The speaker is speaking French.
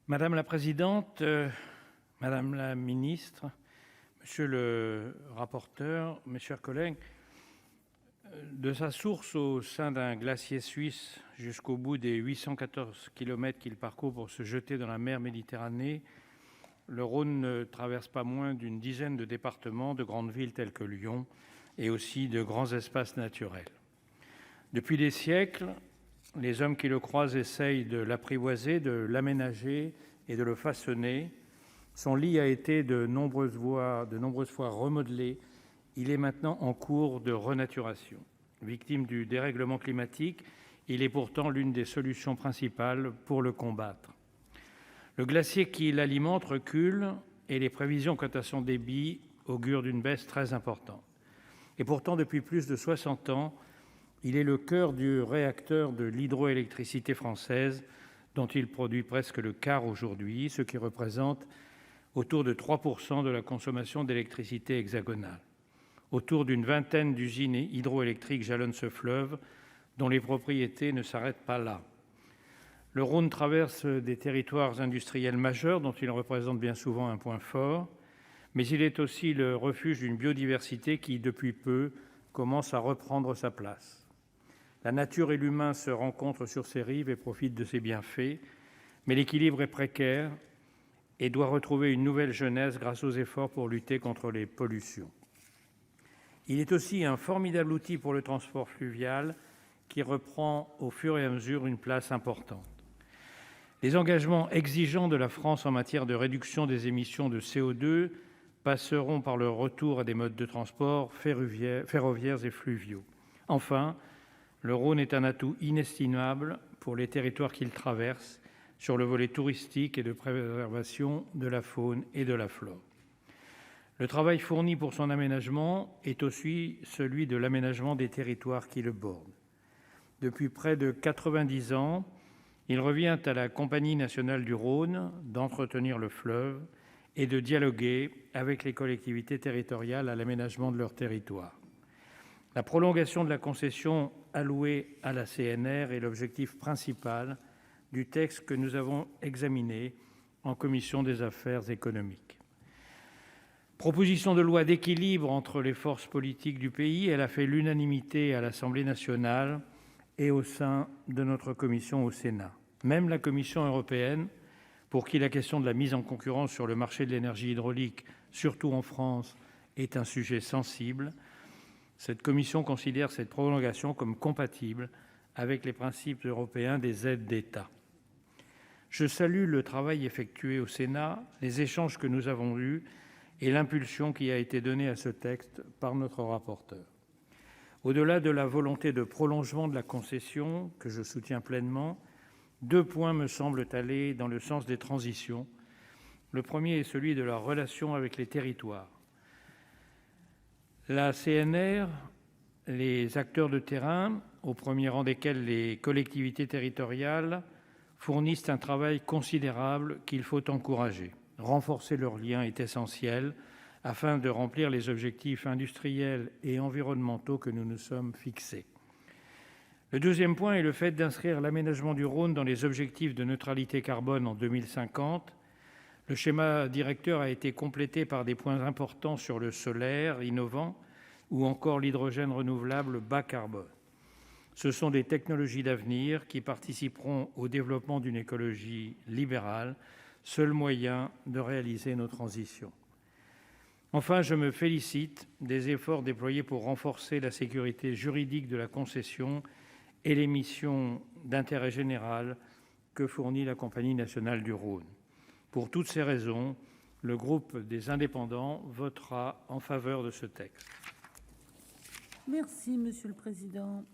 Madame la présidente, madame la ministre, monsieur le rapporteur, mes chers collègues, de sa source au sein d'un glacier suisse jusqu'au bout des 814 kilomètres qu'il parcourt pour se jeter dans la mer Méditerranée, le Rhône ne traverse pas moins d'une dizaine de départements, de grandes villes telles que Lyon et aussi de grands espaces naturels. Depuis des siècles, les hommes qui le croisent essayent de l'apprivoiser, de l'aménager et de le façonner. Son lit a été de nombreuses fois remodelé. Il est maintenant en cours de renaturation. Victime du dérèglement climatique, il est pourtant l'une des solutions principales pour le combattre. Le glacier qui l'alimente recule et les prévisions quant à son débit augurent d'une baisse très importante. Et pourtant, depuis plus de 60 ans, il est le cœur du réacteur de l'hydroélectricité française, dont il produit presque le quart aujourd'hui, ce qui représente autour de 3% de la consommation d'électricité hexagonale. Autour d'une vingtaine d'usines hydroélectriques jalonnent ce fleuve, dont les propriétés ne s'arrêtent pas là. Le Rhône traverse des territoires industriels majeurs, dont il représente bien souvent un point fort, mais il est aussi le refuge d'une biodiversité qui, depuis peu, commence à reprendre sa place. La nature et l'humain se rencontrent sur ses rives et profitent de ses bienfaits, mais l'équilibre est précaire et doit retrouver une nouvelle jeunesse grâce aux efforts pour lutter contre les pollutions. Il est aussi un formidable outil pour le transport fluvial qui reprend au fur et à mesure une place importante. Les engagements exigeants de la France en matière de réduction des émissions de CO2 passeront par le retour à des modes de transport ferroviaires et fluviaux. Enfin, le Rhône est un atout inestimable pour les territoires qu'il traverse sur le volet touristique et de préservation de la faune et de la flore. Le travail fourni pour son aménagement est aussi celui de l'aménagement des territoires qui le bordent. Depuis près de 90 ans, il revient à la Compagnie nationale du Rhône d'entretenir le fleuve et de dialoguer avec les collectivités territoriales à l'aménagement de leur territoire. La prolongation de la concession allouée à la CNR est l'objectif principal du texte que nous avons examiné en commission des affaires économiques. Proposition de loi d'équilibre entre les forces politiques du pays, elle a fait l'unanimité à l'Assemblée nationale et au sein de notre commission au Sénat. Même la Commission européenne, pour qui la question de la mise en concurrence sur le marché de l'énergie hydraulique, surtout en France, est un sujet sensible, cette commission considère cette prolongation comme compatible avec les principes européens des aides d'État. Je salue le travail effectué au Sénat, les échanges que nous avons eus et l'impulsion qui a été donnée à ce texte par notre rapporteur. Au-delà de la volonté de prolongement de la concession, que je soutiens pleinement, deux points me semblent aller dans le sens des transitions. Le premier est celui de la relation avec les territoires. La CNR, les acteurs de terrain, au premier rang desquels les collectivités territoriales, fournissent un travail considérable qu'il faut encourager. Renforcer leurs liens est essentiel afin de remplir les objectifs industriels et environnementaux que nous nous sommes fixés. Le deuxième point est le fait d'inscrire l'aménagement du Rhône dans les objectifs de neutralité carbone en 2050. Le schéma directeur a été complété par des points importants sur le solaire innovant ou encore l'hydrogène renouvelable bas carbone. Ce sont des technologies d'avenir qui participeront au développement d'une écologie libérale, seul moyen de réaliser nos transitions. Enfin, je me félicite des efforts déployés pour renforcer la sécurité juridique de la concession et les missions d'intérêt général que fournit la Compagnie nationale du Rhône. Pour toutes ces raisons, le groupe des Indépendants votera en faveur de ce texte. Merci, Monsieur le Président.